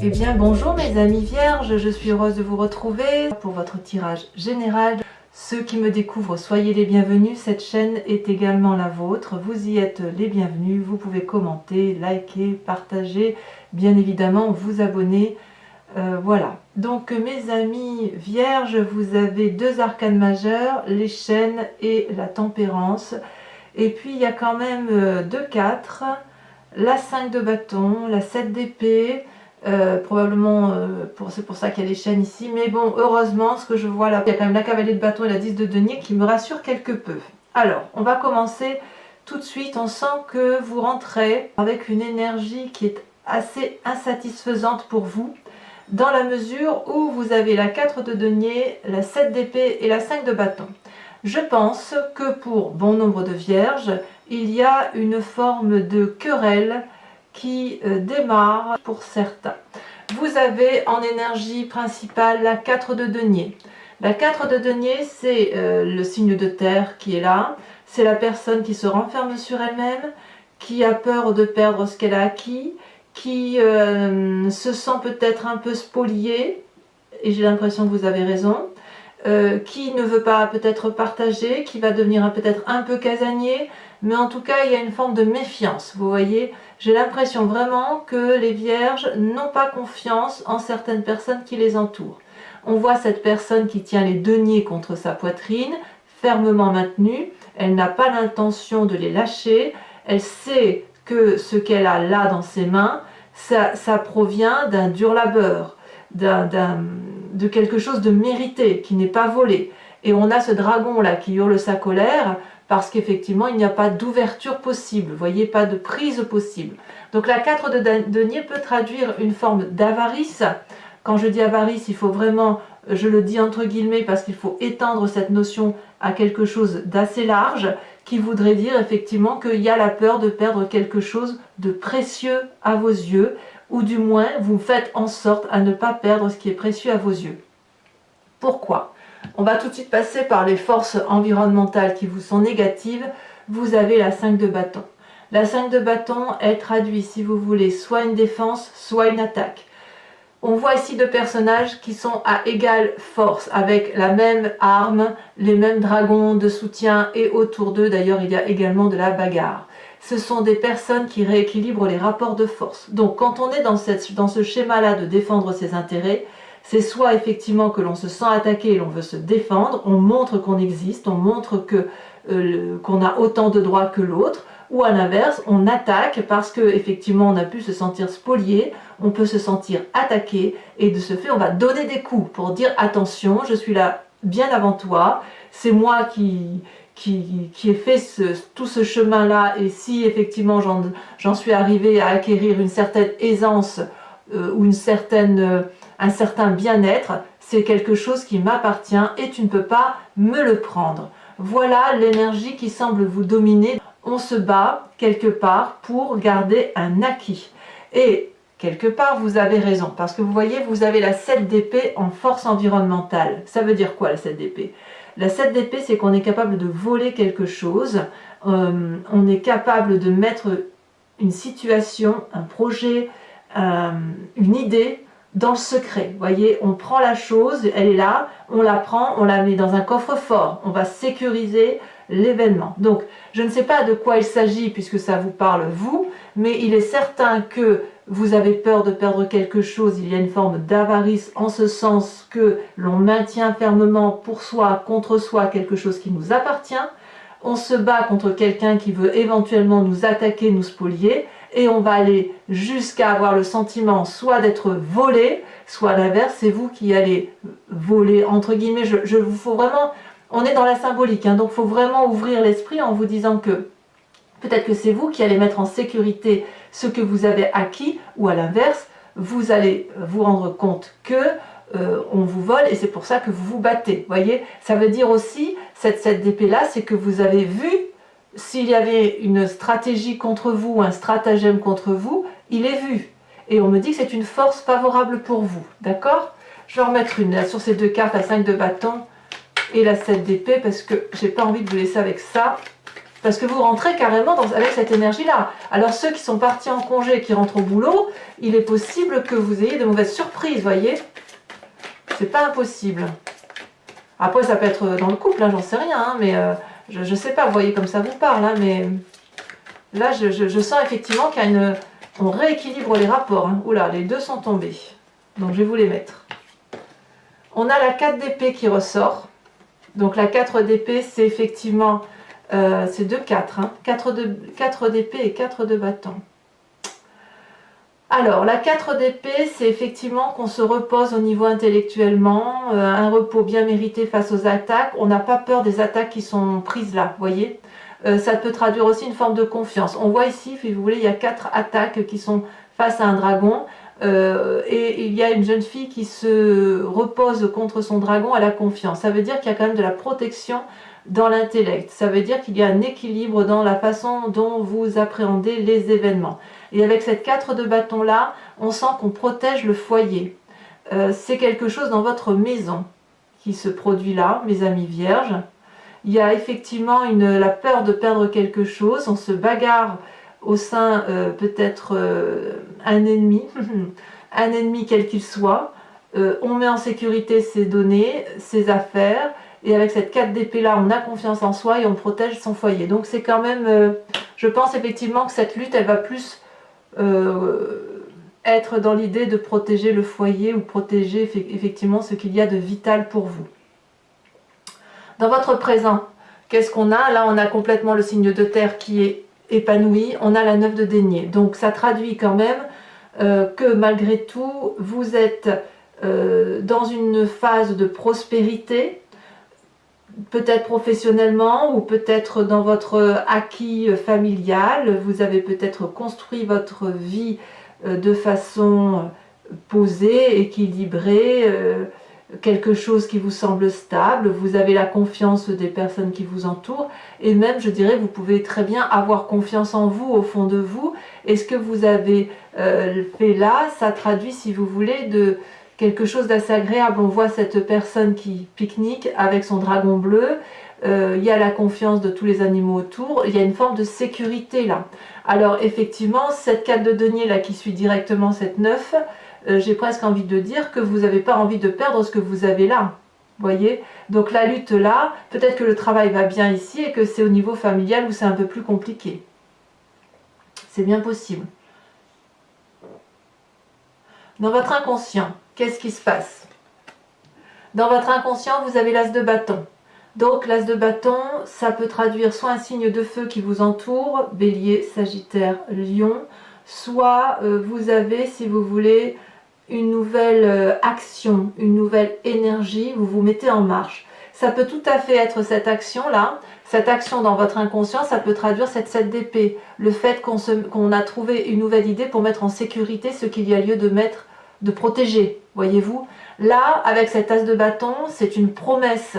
Eh bien bonjour mes amis vierges, je suis heureuse de vous retrouver pour votre tirage général. Ceux qui me découvrent, soyez les bienvenus, cette chaîne est également la vôtre, vous y êtes les bienvenus, vous pouvez commenter, liker, partager, bien évidemment vous abonner. Voilà, donc mes amis vierges, vous avez deux arcanes majeurs, les chênes et la tempérance. Et puis il y a quand même deux 4, la 5 de bâton, la 7 d'épée, probablement c'est pour ça qu'il y a les chênes ici, mais bon, heureusement, ce que je vois là, il y a quand même la cavalier de bâton et la 10 de denier qui me rassurent quelque peu. Alors, on va commencer tout de suite. On sent que vous rentrez avec une énergie qui est assez insatisfaisante pour vous, dans la mesure où vous avez la 4 de denier, la 7 d'épée et la 5 de bâton. Je pense que pour bon nombre de vierges, il y a une forme de querelle qui démarre pour certains. Vous avez en énergie principale la 4 de denier. La 4 de denier, c'est le signe de terre qui est là. C'est la personne qui se renferme sur elle-même, qui a peur de perdre ce qu'elle a acquis, qui se sent peut-être un peu spoliée, et j'ai l'impression que vous avez raison, qui ne veut pas peut-être partager, qui va devenir peut-être un peu casanier, mais en tout cas il y a une forme de méfiance, vous voyez. J'ai l'impression vraiment que les vierges n'ont pas confiance en certaines personnes qui les entourent. On voit cette personne qui tient les deniers contre sa poitrine, fermement maintenue, elle n'a pas l'intention de les lâcher, elle sait que ce qu'elle a là dans ses mains, ça provient d'un dur labeur, de quelque chose de mérité, qui n'est pas volé. Et on a ce dragon là qui hurle sa colère, parce qu'effectivement il n'y a pas d'ouverture possible, vous voyez, pas de prise possible. Donc la 4 de denier peut traduire une forme d'avarice. Quand je dis avarice, il faut vraiment, je le dis entre guillemets, parce qu'il faut étendre cette notion à quelque chose d'assez large, qui voudrait dire effectivement qu'il y a la peur de perdre quelque chose de précieux à vos yeux, ou du moins vous faites en sorte à ne pas perdre ce qui est précieux à vos yeux. Pourquoi ? On va tout de suite passer par les forces environnementales qui vous sont négatives. Vous avez la 5 de bâton. La 5 de bâton, elle traduit, si vous voulez, soit une défense, soit une attaque. On voit ici deux personnages qui sont à égale force, avec la même arme, les mêmes dragons de soutien, et autour d'eux, d'ailleurs, il y a également de la bagarre. Ce sont des personnes qui rééquilibrent les rapports de force. Donc, quand on est dans ce schéma-là de défendre ses intérêts, c'est soit effectivement que l'on se sent attaqué et l'on veut se défendre, on montre qu'on existe, on montre qu'on a autant de droits que l'autre, ou à l'inverse, on attaque parce qu'effectivement on a pu se sentir spolié, on peut se sentir attaqué, et de ce fait on va donner des coups pour dire attention, je suis là bien avant toi, c'est moi qui ai fait tout ce chemin-là, et si effectivement j'en suis arrivé à acquérir une certaine aisance ou un certain bien-être, c'est quelque chose qui m'appartient et tu ne peux pas me le prendre. Voilà l'énergie qui semble vous dominer. On se bat quelque part pour garder un acquis. Et quelque part, vous avez raison, parce que vous voyez, vous avez la 7 d'épée en force environnementale. Ça veut dire quoi la 7 d'épée ? La 7 d'épée, c'est qu'on est capable de voler quelque chose, on est capable de mettre une situation, un projet, une idée dans le secret. Vous voyez, on prend la chose, elle est là, on la prend, on la met dans un coffre-fort, on va sécuriser l'événement. Donc, je ne sais pas de quoi il s'agit puisque ça vous parle vous, mais il est certain que vous avez peur de perdre quelque chose, il y a une forme d'avarice en ce sens que l'on maintient fermement pour soi, contre soi, quelque chose qui nous appartient. On se bat contre quelqu'un qui veut éventuellement nous attaquer, nous spolier, et on va aller jusqu'à avoir le sentiment soit d'être volé, soit à l'inverse, c'est vous qui allez voler, entre guillemets. Faut vraiment, on est dans la symbolique, hein, donc il faut vraiment ouvrir l'esprit en vous disant que peut-être que c'est vous qui allez mettre en sécurité ce que vous avez acquis, ou à l'inverse, vous allez vous rendre compte que on vous vole, et c'est pour ça que vous vous battez. Voyez, ça veut dire aussi, cette épée-là, c'est que vous avez vu, s'il y avait une stratégie contre vous, un stratagème contre vous, il est vu. Et on me dit que c'est une force favorable pour vous. D'accord ? Je vais en remettre une là, sur ces deux cartes, la 5 de bâton et la 7 d'épée, parce que j'ai pas envie de vous laisser avec ça. Parce que vous rentrez carrément avec cette énergie-là. Alors ceux qui sont partis en congé, qui rentrent au boulot, il est possible que vous ayez de mauvaises surprises, voyez. C'est pas impossible. Après, ça peut être dans le couple, hein, j'en sais rien, hein, mais je sais pas, vous voyez comme ça vous parle, hein, mais là, je sens effectivement qu'il y a on rééquilibre les rapports. Hein. Oula, les deux sont tombés. Donc, je vais vous les mettre. On a la 4 d'épée qui ressort. Donc, la 4 d'épée, c'est effectivement... c'est 2-4. Hein. 4 d'épée et 4 de bâton. Alors, la 4 d'épée, c'est effectivement qu'on se repose au niveau intellectuellement, un repos bien mérité face aux attaques. On n'a pas peur des attaques qui sont prises là, vous voyez. Ça peut traduire aussi une forme de confiance. On voit ici, si vous voulez, il y a 4 attaques qui sont face à un dragon. Et il y a une jeune fille qui se repose contre son dragon à la confiance. Ça veut dire qu'il y a quand même de la protection dans l'intellect. Ça veut dire qu'il y a un équilibre dans la façon dont vous appréhendez les événements. Et avec cette 4 de bâton là, on sent qu'on protège le foyer. C'est quelque chose dans votre maison qui se produit là, mes amis vierges. Il y a effectivement la peur de perdre quelque chose. On se bagarre au sein peut-être un ennemi, un ennemi quel qu'il soit. On met en sécurité ses données, ses affaires. Et avec cette 4 d'épée là, on a confiance en soi et on protège son foyer. Donc c'est quand même, je pense effectivement que cette lutte, elle va plus être dans l'idée de protéger le foyer ou protéger effectivement ce qu'il y a de vital pour vous. Dans votre présent, qu'est-ce qu'on a? Là, on a complètement le signe de terre qui est épanoui. On a la 9 de denier. Donc ça traduit quand même que malgré tout, vous êtes dans une phase de prospérité, peut-être professionnellement ou peut-être dans votre acquis familial. Vous avez peut-être construit votre vie de façon posée, équilibrée, quelque chose qui vous semble stable. Vous avez la confiance des personnes qui vous entourent et même, je dirais, vous pouvez très bien avoir confiance en vous au fond de vous. Et ce que vous avez fait là, ça traduit, si vous voulez, de quelque chose d'assez agréable. On voit cette personne qui pique-nique avec son dragon bleu. Il y a la confiance de tous les animaux autour. Il y a une forme de sécurité là. Alors effectivement, cette 4 de denier là qui suit directement cette 9, j'ai presque envie de dire que vous n'avez pas envie de perdre ce que vous avez là. Voyez? Donc la lutte là, peut-être que le travail va bien ici et que c'est au niveau familial où c'est un peu plus compliqué. C'est bien possible. Dans votre inconscient, qu'est-ce qui se passe? Dans votre inconscient, vous avez l'as de bâton. Donc l'as de bâton, ça peut traduire soit un signe de feu qui vous entoure, Bélier, Sagittaire, Lion, soit vous avez, si vous voulez, une nouvelle action, une nouvelle énergie, vous vous mettez en marche. Ça peut tout à fait être cette action-là, cette action dans votre inconscient, ça peut traduire cette 7 d'épée, le fait qu'on a trouvé une nouvelle idée pour mettre en sécurité ce qu'il y a lieu de protéger, voyez-vous. Là, avec cet as de bâton, c'est une promesse.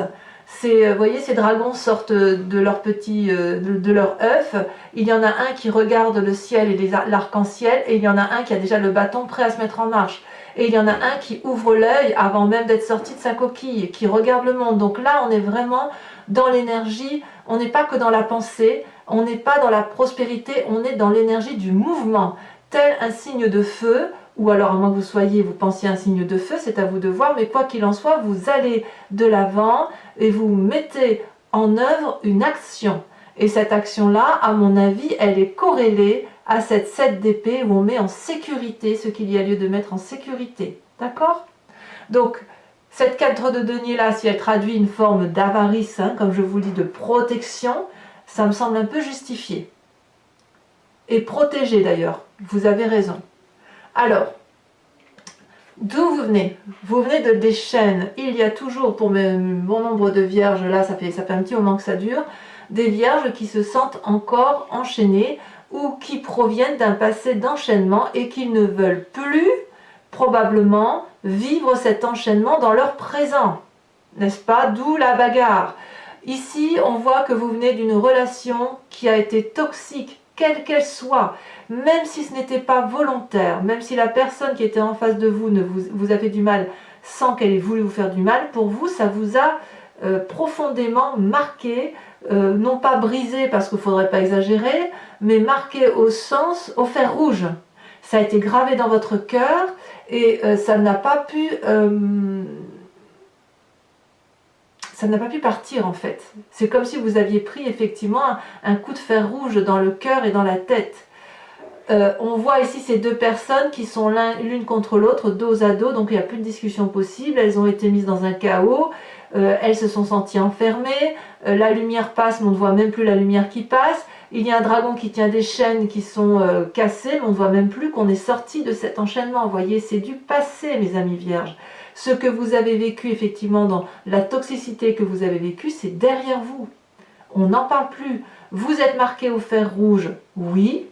Vous voyez, ces dragons sortent de leur de leur œuf. Il y en a un qui regarde le ciel et l'arc-en-ciel, et il y en a un qui a déjà le bâton prêt à se mettre en marche. Et il y en a un qui ouvre l'œil avant même d'être sorti de sa coquille, qui regarde le monde. Donc là, on est vraiment dans l'énergie, on n'est pas que dans la pensée, on n'est pas dans la prospérité, on est dans l'énergie du mouvement, tel un signe de feu, ou alors à moins que vous pensiez un signe de feu, c'est à vous de voir, mais quoi qu'il en soit, vous allez de l'avant et vous mettez en œuvre une action. Et cette action-là, à mon avis, elle est corrélée à cette 7 d'épée où on met en sécurité ce qu'il y a lieu de mettre en sécurité. D'accord? Donc, cette 4 de denier-là, si elle traduit une forme d'avarice, hein, comme je vous le dis, de protection, ça me semble un peu justifié. Et protégé d'ailleurs, vous avez raison. Alors, d'où vous venez? Vous venez des chaînes. Il y a toujours, pour mon nombre de vierges, là, ça fait un petit moment que ça dure, des vierges qui se sentent encore enchaînées ou qui proviennent d'un passé d'enchaînement et qui ne veulent plus, probablement, vivre cet enchaînement dans leur présent. N'est-ce pas? D'où la bagarre. Ici, on voit que vous venez d'une relation qui a été toxique, quelle qu'elle soit, même si ce n'était pas volontaire, même si la personne qui était en face de vous vous a fait du mal sans qu'elle ait voulu vous faire du mal, pour vous, ça vous a profondément marqué, non pas brisé parce qu'il ne faudrait pas exagérer, mais marqué au fer rouge. Ça a été gravé dans votre cœur et ça n'a pas pu partir en fait. C'est comme si vous aviez pris effectivement un coup de fer rouge dans le cœur et dans la tête. On voit ici ces deux personnes qui sont l'une contre l'autre, dos à dos, donc il n'y a plus de discussion possible, elles ont été mises dans un chaos, elles se sont senties enfermées, la lumière passe mais on ne voit même plus la lumière qui passe, il y a un dragon qui tient des chaînes qui sont cassées, mais on ne voit même plus qu'on est sorti de cet enchaînement. Vous voyez, c'est du passé mes amis vierges. Ce que vous avez vécu effectivement dans la toxicité que vous avez vécue, c'est derrière vous. On n'en parle plus. Vous êtes marqué au fer rouge, oui.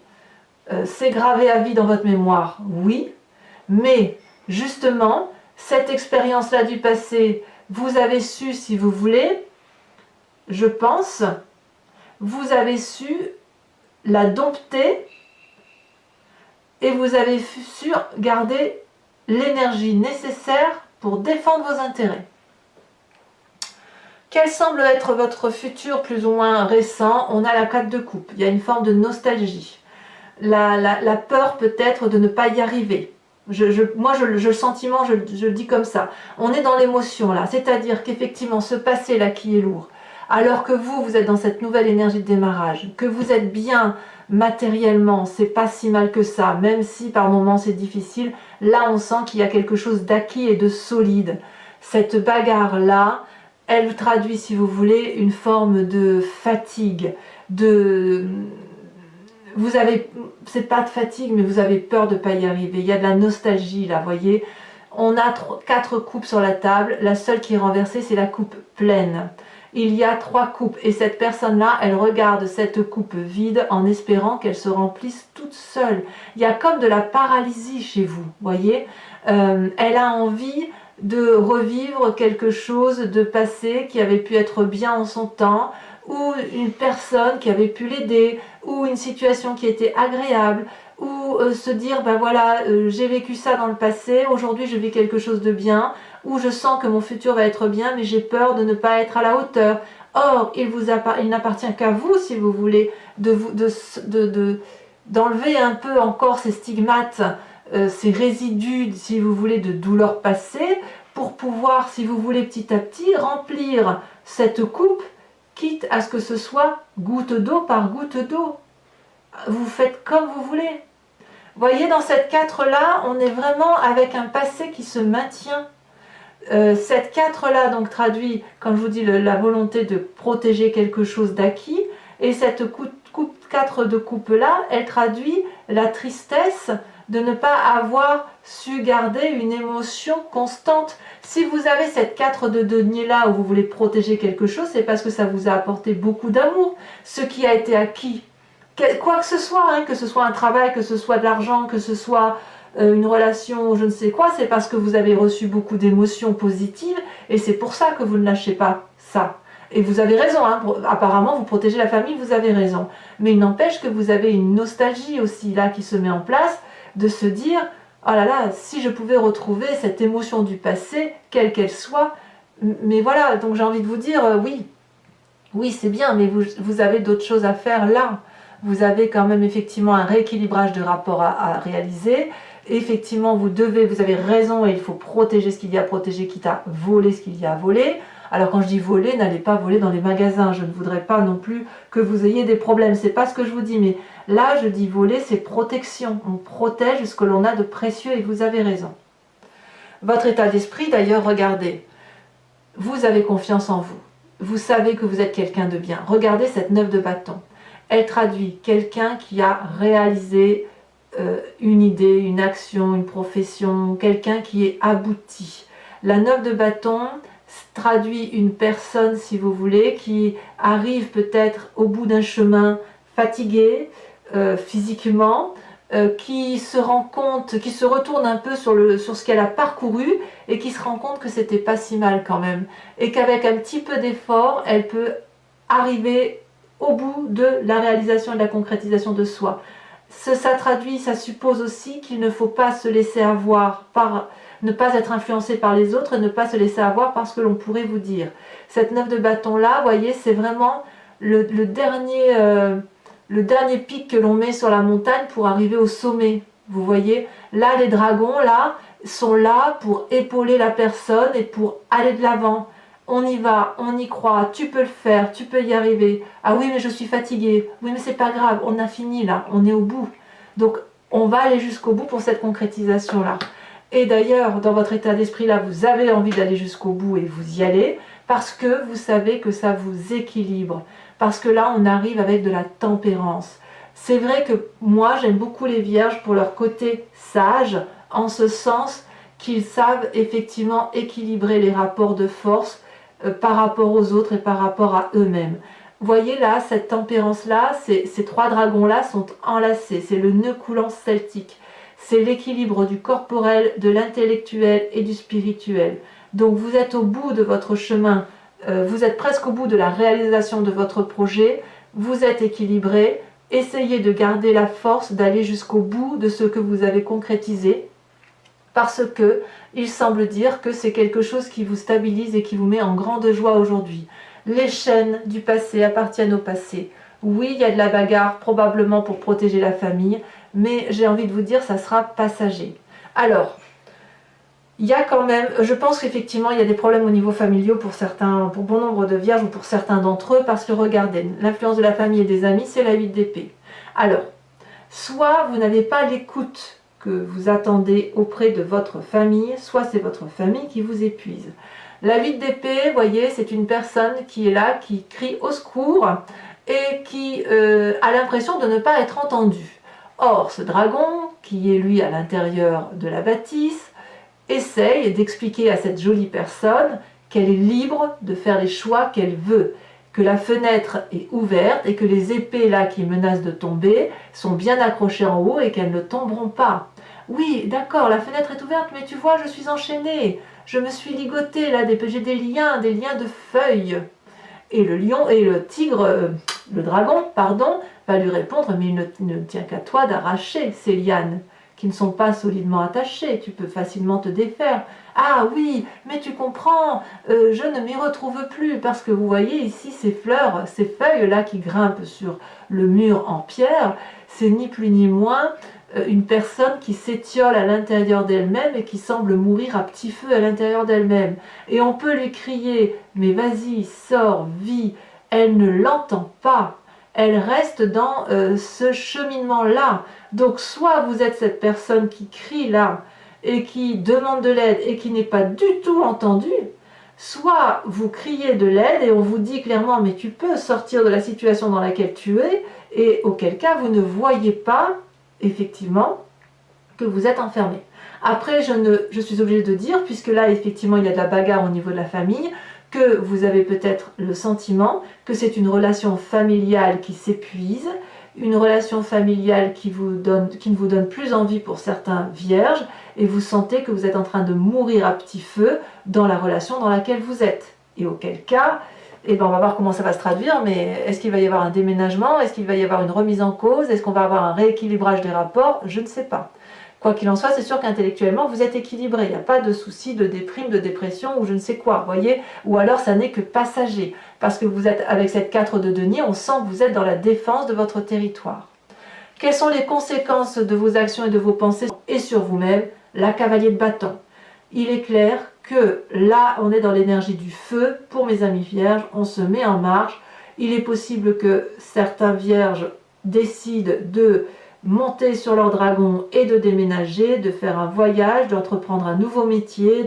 C'est gravé à vie dans votre mémoire, oui, mais justement, cette expérience-là du passé, vous avez su, si vous voulez, je pense, vous avez su la dompter et vous avez su garder l'énergie nécessaire pour défendre vos intérêts. Quel semble être votre futur plus ou moins récent? On a la 4 de coupe, il y a une forme de nostalgie. La peur peut-être de ne pas y arriver. Moi, le sentiment, je le dis comme ça. On est dans l'émotion là, c'est-à-dire qu'effectivement, ce passé-là qui est lourd, alors que vous êtes dans cette nouvelle énergie de démarrage, que vous êtes bien matériellement, c'est pas si mal que ça, même si par moments c'est difficile, là on sent qu'il y a quelque chose d'acquis et de solide. Cette bagarre-là, elle traduit, si vous voulez, une forme de fatigue, c'est pas de fatigue, mais vous avez peur de ne pas y arriver. Il y a de la nostalgie là, voyez. On a 4 coupes sur la table. La seule qui est renversée, c'est la coupe pleine. Il y a 3 coupes et cette personne-là, elle regarde cette coupe vide en espérant qu'elle se remplisse toute seule. Il y a comme de la paralysie chez vous, voyez. Elle a envie de revivre quelque chose de passé qui avait pu être bien en son temps, ou une personne qui avait pu l'aider, ou une situation qui était agréable, ou se dire, ben voilà, j'ai vécu ça dans le passé, aujourd'hui je vis quelque chose de bien, ou je sens que mon futur va être bien, mais j'ai peur de ne pas être à la hauteur. Or, il n'appartient qu'à vous, si vous voulez, d'enlever un peu encore ces stigmates, ces résidus, si vous voulez, de douleurs passées, pour pouvoir, si vous voulez, petit à petit, remplir cette coupe, quitte à ce que ce soit goutte d'eau par goutte d'eau. Vous faites comme vous voulez. Voyez, dans cette 4-là, on est vraiment avec un passé qui se maintient. Cette 4-là donc traduit, comme je vous dis, la volonté de protéger quelque chose d'acquis. Et cette 4 de coupe-là, elle traduit la tristesse de ne pas avoir su garder une émotion constante. Si vous avez cette 4 de denier-là où vous voulez protéger quelque chose, c'est parce que ça vous a apporté beaucoup d'amour, ce qui a été acquis. Quoi que ce soit, hein, que ce soit un travail, que ce soit de l'argent, que ce soit une relation, je ne sais quoi, c'est parce que vous avez reçu beaucoup d'émotions positives et c'est pour ça que vous ne lâchez pas ça. Et vous avez raison, hein, apparemment vous protégez la famille, vous avez raison. Mais il n'empêche que vous avez une nostalgie aussi là qui se met en place, de se dire, oh là là, si je pouvais retrouver cette émotion du passé, quelle qu'elle soit, mais voilà, donc j'ai envie de vous dire, oui c'est bien, mais vous avez d'autres choses à faire là. Vous avez quand même effectivement un rééquilibrage de rapport à réaliser. Effectivement, vous avez raison et il faut protéger ce qu'il y a à protéger, quitte à voler ce qu'il y a à voler. Alors quand je dis voler, n'allez pas voler dans les magasins. Je ne voudrais pas non plus que vous ayez des problèmes. C'est pas ce que je vous dis, mais là je dis voler, c'est protection. On protège ce que l'on a de précieux et vous avez raison. Votre état d'esprit d'ailleurs, regardez. Vous avez confiance en vous. Vous savez que vous êtes quelqu'un de bien. Regardez cette 9 de bâton. Elle traduit quelqu'un qui a réalisé une idée, une action, une profession, quelqu'un qui est abouti. La 9 de bâton traduit une personne, si vous voulez, qui arrive peut-être au bout d'un chemin fatigué physiquement, qui se rend compte, qui se retourne un peu sur ce qu'elle a parcouru et qui se rend compte que c'était pas si mal quand même. Et qu'avec un petit peu d'effort, elle peut arriver au bout de la réalisation et de la concrétisation de soi. Ça traduit, ça suppose aussi qu'il ne faut pas se laisser avoir ne pas être influencé par les autres et ne pas se laisser avoir par ce que l'on pourrait vous dire. Cette 9 de bâton là, vous voyez, c'est vraiment le dernier pic que l'on met sur la montagne pour arriver au sommet. Vous voyez, là les dragons là sont là pour épauler la personne et pour aller de l'avant. On y va, on y croit, tu peux le faire, tu peux y arriver. Ah oui mais je suis fatiguée, oui mais c'est pas grave, on a fini là, on est au bout. Donc on va aller jusqu'au bout pour cette concrétisation là. Et d'ailleurs dans votre état d'esprit là, vous avez envie d'aller jusqu'au bout et vous y allez parce que vous savez que ça vous équilibre. Parce que là on arrive avec de la tempérance. C'est vrai que moi j'aime beaucoup les vierges pour leur côté sage, en ce sens qu'ils savent effectivement équilibrer les rapports de force par rapport aux autres et par rapport à eux-mêmes. Voyez là, cette tempérance-là, ces trois dragons-là sont enlacés, c'est le nœud coulant celtique. C'est l'équilibre du corporel, de l'intellectuel et du spirituel. Donc vous êtes au bout de votre chemin, vous êtes presque au bout de la réalisation de votre projet, vous êtes équilibré, essayez de garder la force d'aller jusqu'au bout de ce que vous avez concrétisé, parce que il semble dire que c'est quelque chose qui vous stabilise et qui vous met en grande joie aujourd'hui. Les chaînes du passé appartiennent au passé. Oui, il y a de la bagarre, probablement pour protéger la famille, mais j'ai envie de vous dire, ça sera passager. Alors, il y a quand même, je pense qu'effectivement, il y a des problèmes au niveau familial pour certains, pour bon nombre de vierges ou pour certains d'entre eux, parce que regardez, l'influence de la famille et des amis, c'est la 8 d'épée. Alors, soit vous n'avez pas l'écoute que vous attendez auprès de votre famille, soit c'est votre famille qui vous épuise. La 8 d'épée, vous voyez, c'est une personne qui est là, qui crie au secours et qui a l'impression de ne pas être entendue. Or, ce dragon, qui est lui à l'intérieur de la bâtisse, essaye d'expliquer à cette jolie personne qu'elle est libre de faire les choix qu'elle veut, que la fenêtre est ouverte et que les épées là qui menacent de tomber sont bien accrochées en haut et qu'elles ne tomberont pas. Oui, d'accord, la fenêtre est ouverte, mais tu vois, je suis enchaînée, je me suis ligotée là, j'ai des liens de feuilles. Et le lion et le tigre, le dragon, pardon, va lui répondre, mais il ne tient qu'à toi d'arracher ces lianes qui ne sont pas solidement attachées, tu peux facilement te défaire. Ah oui, mais tu comprends, je ne m'y retrouve plus, parce que vous voyez ici ces fleurs, ces feuilles-là qui grimpent sur le mur en pierre, c'est ni plus ni moins une personne qui s'étiole à l'intérieur d'elle-même et qui semble mourir à petit feu à l'intérieur d'elle-même. Et on peut lui crier, mais vas-y, sors, vis, elle ne l'entend pas. Elle reste dans ce cheminement-là. Donc soit vous êtes cette personne qui crie là et qui demande de l'aide et qui n'est pas du tout entendue, soit vous criez de l'aide et on vous dit clairement mais tu peux sortir de la situation dans laquelle tu es, et auquel cas vous ne voyez pas effectivement que vous êtes enfermé. Après je suis obligée de dire, puisque là effectivement il y a de la bagarre au niveau de la famille, que vous avez peut-être le sentiment que c'est une relation familiale qui s'épuise, une relation familiale qui ne vous donne plus envie pour certains vierges, et vous sentez que vous êtes en train de mourir à petit feu dans la relation dans laquelle vous êtes. Et auquel cas, eh ben on va voir comment ça va se traduire, mais est-ce qu'il va y avoir un déménagement? Est-ce qu'il va y avoir une remise en cause? Est-ce qu'on va avoir un rééquilibrage des rapports? Je ne sais pas. Quoi qu'il en soit, c'est sûr qu'intellectuellement, vous êtes équilibré. Il n'y a pas de souci de déprime, de dépression ou je ne sais quoi, voyez. Ou alors, ça n'est que passager. Parce que vous êtes, avec cette 4 de denier, on sent que vous êtes dans la défense de votre territoire. Quelles sont les conséquences de vos actions et de vos pensées et sur vous-même? La cavalier de bâton. Il est clair que là, on est dans l'énergie du feu. Pour mes amis vierges, on se met en marche. Il est possible que certains vierges décident de monter sur leur dragon et de déménager, de faire un voyage, d'entreprendre un nouveau métier,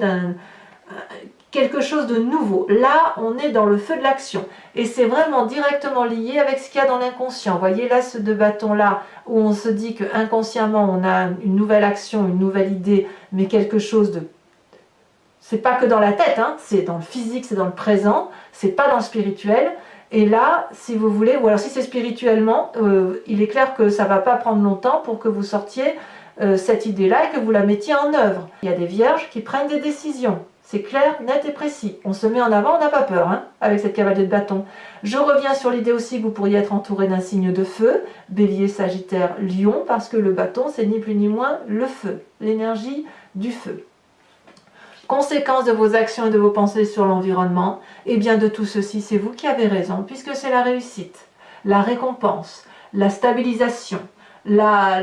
quelque chose de nouveau. Là, on est dans le feu de l'action. Et c'est vraiment directement lié avec ce qu'il y a dans l'inconscient. Vous voyez là, ce deux bâtons-là, où on se dit que inconsciemment on a une nouvelle action, une nouvelle idée, mais quelque chose de... C'est pas que dans la tête, hein, c'est dans le physique, c'est dans le présent, c'est pas dans le spirituel. Et là, si vous voulez, ou alors si c'est spirituellement, il est clair que ça ne va pas prendre longtemps pour que vous sortiez cette idée-là et que vous la mettiez en œuvre. Il y a des vierges qui prennent des décisions. C'est clair, net et précis. On se met en avant, on n'a pas peur, hein, avec cette cavalier de bâton. Je reviens sur l'idée aussi que vous pourriez être entouré d'un signe de feu, Bélier, Sagittaire, Lion, parce que le bâton, c'est ni plus ni moins le feu, l'énergie du feu. conséquence de vos actions et de vos pensées sur l'environnement, et bien de tout ceci, c'est vous qui avez raison, puisque c'est la réussite, la récompense, la stabilisation, la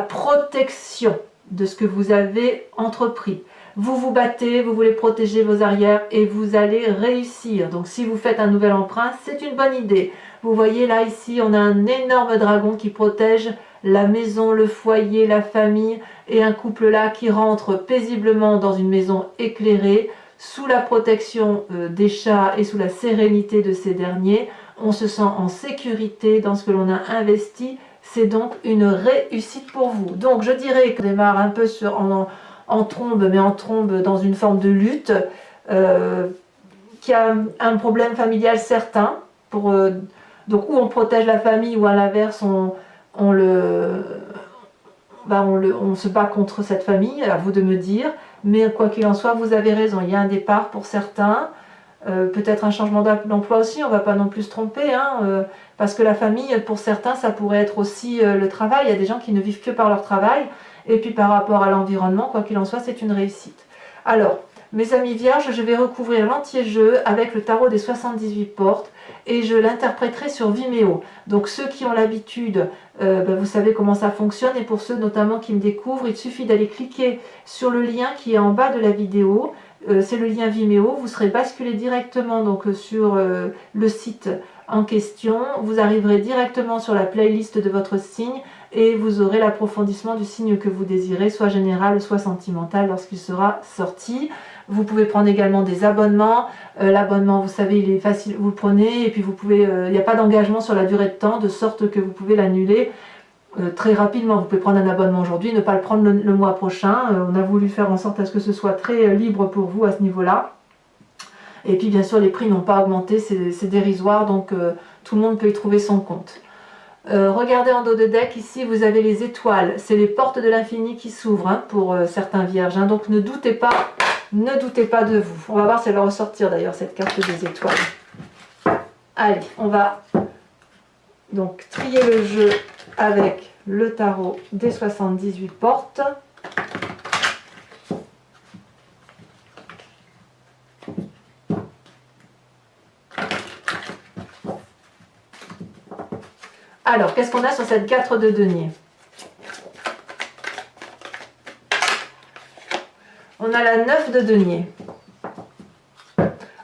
protection de ce que vous avez entrepris. Vous vous battez, vous voulez protéger vos arrières et vous allez réussir. Donc si vous faites un nouvel emprunt, c'est une bonne idée. Vous voyez là, ici, on a un énorme dragon qui protège la maison, le foyer, la famille, et un couple là qui rentre paisiblement dans une maison éclairée, sous la protection des chats et sous la sérénité de ces derniers. On se sent en sécurité dans ce que l'on a investi. C'est donc une réussite pour vous. Donc je dirais qu'on démarre un peu en trombe, mais en trombe dans une forme de lutte, qui a un problème familial certain, donc où on protège la famille, ou à l'inverse on se bat contre cette famille, à vous de me dire. Mais quoi qu'il en soit, vous avez raison, il y a un départ pour certains, peut-être un changement d'emploi aussi, on ne va pas non plus se tromper, hein, parce que la famille, pour certains, ça pourrait être aussi le travail. Il y a des gens qui ne vivent que par leur travail, et puis par rapport à l'environnement, quoi qu'il en soit, c'est une réussite. Alors, mes amis vierges, je vais recouvrir l'entier jeu avec le tarot des 78 portes, et je l'interpréterai sur Vimeo. Donc ceux qui ont l'habitude, vous savez comment ça fonctionne, et pour ceux notamment qui me découvrent, il suffit d'aller cliquer sur le lien qui est en bas de la vidéo. C'est le lien Vimeo, vous serez basculé directement donc sur le site en question. Vous arriverez directement sur la playlist de votre signe et vous aurez l'approfondissement du signe que vous désirez, soit général, soit sentimental, lorsqu'il sera sorti. Vous pouvez prendre également des abonnements. L'abonnement, vous savez, il est facile, vous le prenez, et puis vous pouvez, il n'y a pas d'engagement sur la durée de temps, de sorte que vous pouvez l'annuler très rapidement. Vous pouvez prendre un abonnement aujourd'hui, ne pas le prendre le mois prochain. On a voulu faire en sorte à ce que ce soit très libre pour vous à ce niveau-là. Et puis bien sûr, les prix n'ont pas augmenté, c'est dérisoire, donc tout le monde peut y trouver son compte. Regardez en dos de deck, ici vous avez les étoiles, c'est les portes de l'infini qui s'ouvrent, hein, pour certains vierges, hein, donc ne doutez pas de vous. On va voir si elle va ressortir d'ailleurs, cette carte des étoiles. Allez, on va donc trier le jeu avec le tarot des 78 portes. Alors, qu'est-ce qu'on a sur cette 4 de denier? On a la 9 de denier.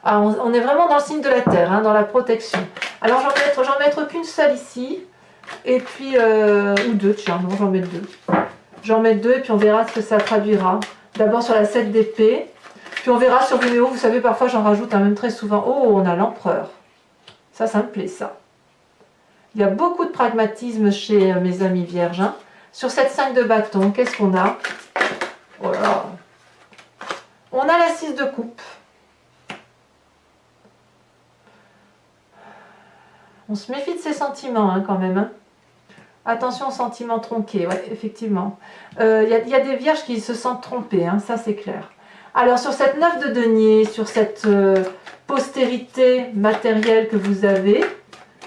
Ah, on est vraiment dans le signe de la terre, hein, dans la protection. Alors, j'en mettre qu'une seule ici. Et puis, ou deux, tiens, non, j'en mets deux. J'en mets deux et puis on verra ce que ça traduira. D'abord sur la 7 d'épée. Puis on verra sur Vimeo, vous savez, parfois j'en rajoute même très souvent. Oh, on a l'empereur. Ça me plaît, ça. Il y a beaucoup de pragmatisme chez mes amis vierges. Hein. Sur cette 5 de bâton, qu'est-ce qu'on a? Oh là. On a la 6 de coupe. On se méfie de ses sentiments, hein, quand même. Hein. Attention aux sentiments tronqués, ouais, effectivement. Il y a des vierges qui se sentent trompées, hein, ça c'est clair. Alors sur cette 9 de denier, sur cette postérité matérielle que vous avez,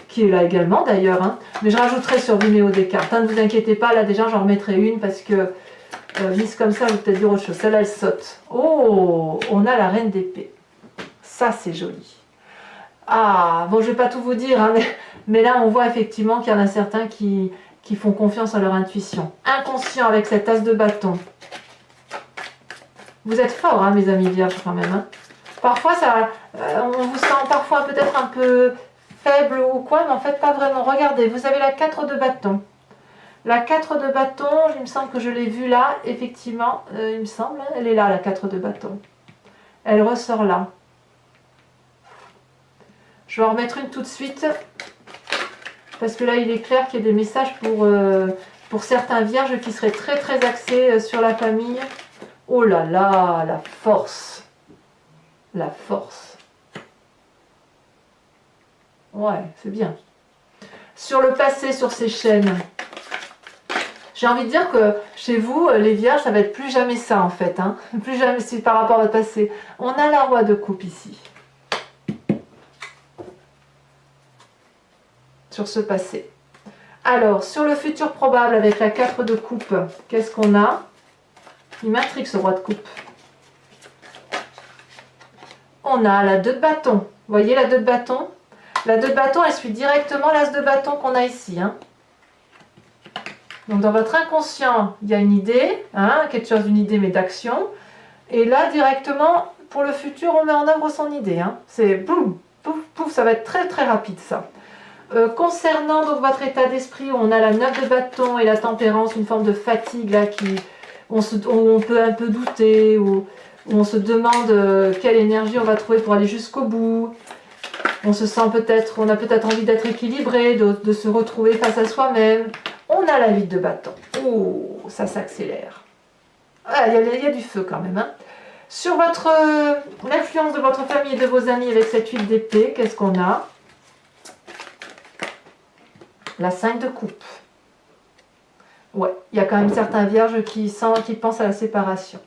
qui est là également d'ailleurs, hein, mais je rajouterai sur Vimeo des cartes, hein, ne vous inquiétez pas, là déjà j'en remettrai une parce que mise comme ça, je vais peut-être dire autre chose. Celle-là elle saute. Oh, on a la reine d'épée. Ça c'est joli. Ah, bon je vais pas tout vous dire, hein, mais là on voit effectivement qu'il y en a certains qui font confiance à leur intuition. Inconscient avec cet as de bâton. Vous êtes forts, hein, mes amis vierges, quand même. Hein. Parfois, on vous sent parfois peut-être un peu faible ou quoi, mais en fait, pas vraiment. Regardez, vous avez la 4 de bâton. La 4 de bâton, il me semble que je l'ai vue là, effectivement, il me semble, elle est là, la 4 de bâton. Elle ressort là. Je vais en remettre une tout de suite, parce que là, il est clair qu'il y a des messages pour certains vierges qui seraient très très axés sur la famille. Oh là là, la force. La force. Ouais, c'est bien. Sur le passé, sur ces chaînes, j'ai envie de dire que chez vous, les vierges, ça va être plus jamais ça en fait. Hein. Plus jamais si par rapport à votre passé. On a la roi de coupe ici. Sur ce passé. Alors, sur le futur probable avec la 4 de coupe, qu'est-ce qu'on a? Il m'intrigue ce roi de coupe. on a la 2 de bâton. Vous voyez la 2 de bâton? La 2 de bâton, elle suit directement l'as de bâton qu'on a ici. Hein. Donc dans votre inconscient, il y a une idée, hein, quelque chose d'une idée mais d'action. Et là, directement, pour le futur, on met en œuvre son idée. Hein. C'est boum, pouf, pouf, ça va être très très rapide ça. Concernant donc votre état d'esprit, on a la 9 de bâton et la tempérance, une forme de fatigue là où on peut un peu douter, où on se demande quelle énergie on va trouver pour aller jusqu'au bout. On se sent peut-être, on a peut-être envie d'être équilibré, de se retrouver face à soi-même. On a la 8 de bâton. Oh, ça s'accélère. Ah, il y a du feu quand même. Hein. Sur l'influence de votre famille et de vos amis avec cette 8 d'épée, qu'est-ce qu'on a? La 5 de coupe. Ouais, il y a quand même certains vierges qui pensent à la séparation.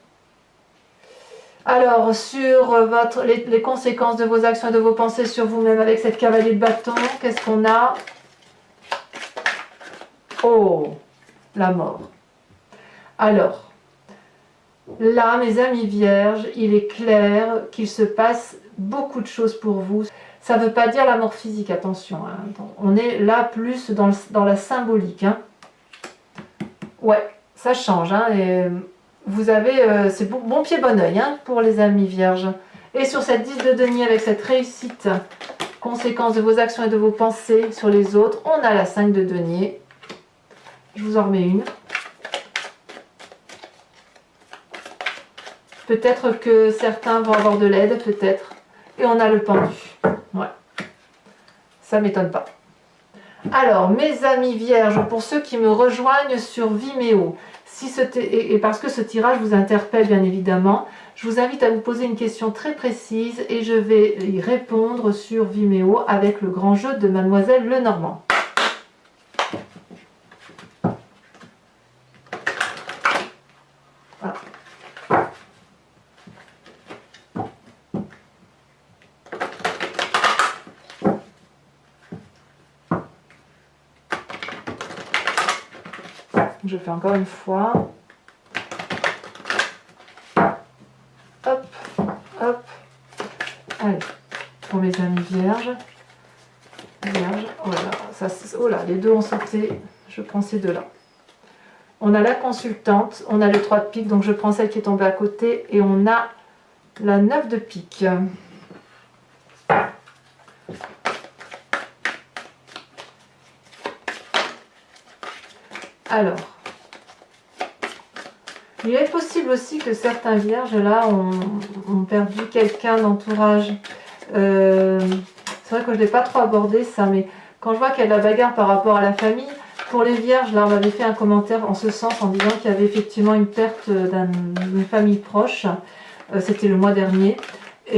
Alors, sur les conséquences de vos actions et de vos pensées sur vous-même avec cette cavalier de bâton, qu'est-ce qu'on a? Oh, la mort. Alors, là, mes amis vierges, il est clair qu'il se passe beaucoup de choses pour vous. Ça ne veut pas dire la mort physique, attention. Hein. On est là plus dans la symbolique. Hein. Ouais, ça change. Hein, et vous avez, c'est bon pied, bon oeil hein, pour les amis vierges. Et sur cette 10 de denier avec cette réussite, conséquence de vos actions et de vos pensées sur les autres, on a la 5 de denier. Je vous en remets une. Peut-être que certains vont avoir de l'aide, peut-être. Et on a le pendu. Ouais. Ça ne m'étonne pas. Alors, mes amis vierges, pour ceux qui me rejoignent sur Vimeo, et parce que ce tirage vous interpelle bien évidemment, je vous invite à vous poser une question très précise et je vais y répondre sur Vimeo avec le grand jeu de Mademoiselle Lenormand. Voilà. Je fais encore une fois. Hop, hop. Allez, pour mes amis vierges. Oh là, oh là, les deux ont sauté. Je prends ces deux-là. On a la consultante, on a le 3 de pique, donc je prends celle qui est tombée à côté. Et on a la 9 de pique. Alors, il est possible aussi que certains vierges là ont perdu quelqu'un d'entourage. C'est vrai que je ne l'ai pas trop abordé ça, mais quand je vois qu'il y a de la bagarre par rapport à la famille, pour les vierges, là on m'avait fait un commentaire en ce sens en disant qu'il y avait effectivement une perte d'une famille proche. C'était le mois dernier, ou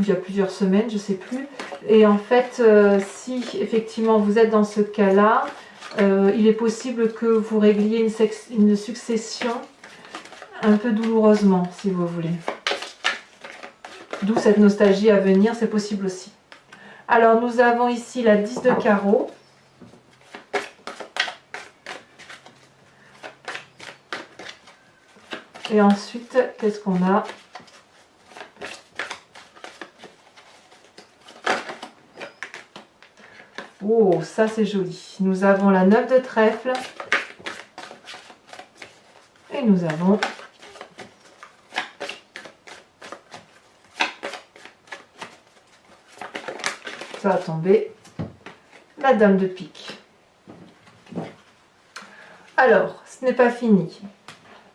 il y a plusieurs semaines, je ne sais plus. Et en fait, si effectivement vous êtes dans ce cas-là, il est possible que vous régliez une succession un peu douloureusement, si vous voulez. D'où cette nostalgie à venir, c'est possible aussi. Alors, nous avons ici la 10 de carreau. Et ensuite, qu'est-ce qu'on a ? Oh, ça c'est joli. Nous avons la 9 de trèfle. Et nous avons ça va tomber la dame de pique. Alors, ce n'est pas fini.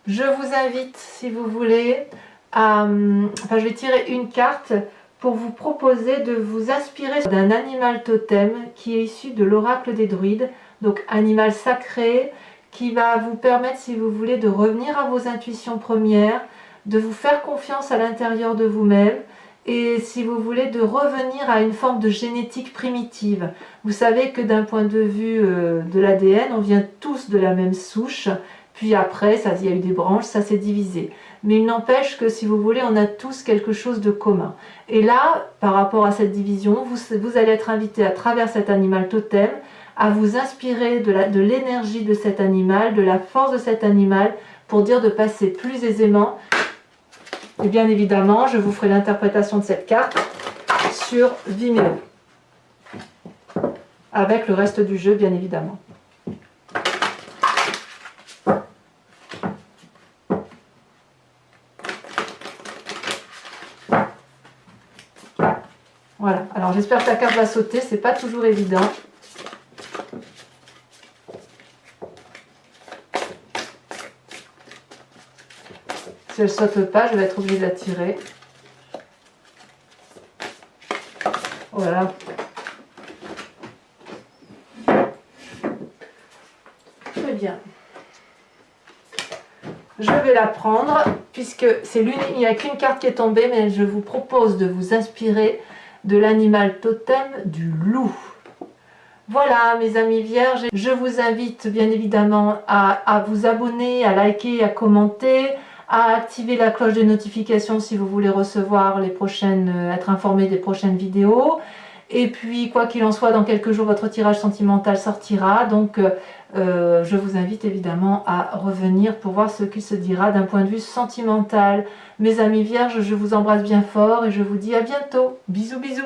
Je vous invite, si vous voulez, je vais tirer une carte pour vous proposer de vous inspirer d'un animal totem qui est issu de l'oracle des druides, donc animal sacré qui va vous permettre, si vous voulez, de revenir à vos intuitions premières, de vous faire confiance à l'intérieur de vous-même et, si vous voulez, de revenir à une forme de génétique primitive. Vous savez que d'un point de vue de l'ADN, on vient tous de la même souche, puis après, il y a eu des branches, ça s'est divisé. Mais il n'empêche que, si vous voulez, on a tous quelque chose de commun. Et là, par rapport à cette division, vous allez être invité à travers cet animal totem à vous inspirer de l'énergie de cet animal, de la force de cet animal, pour dire de passer plus aisément Et bien évidemment, je vous ferai l'interprétation de cette carte sur Vimeo. Avec le reste du jeu, bien évidemment. Voilà, alors j'espère que la carte va sauter, c'est pas toujours évident. Si elle saute pas, je vais être obligée de la tirer. Voilà. Très bien. Je vais la prendre, puisque c'est l'unique, il n'y a qu'une carte qui est tombée, mais je vous propose de vous inspirer de l'animal totem du loup. Voilà mes amis vierges, je vous invite bien évidemment à vous abonner, à liker, à commenter, à activer la cloche de notification si vous voulez recevoir les prochaines, être informé des prochaines vidéos. Et puis quoi qu'il en soit, dans quelques jours votre tirage sentimental sortira, donc je vous invite évidemment à revenir pour voir ce qu'il se dira d'un point de vue sentimental. Mes amis vierges, je vous embrasse bien fort et je vous dis à bientôt. Bisous bisous.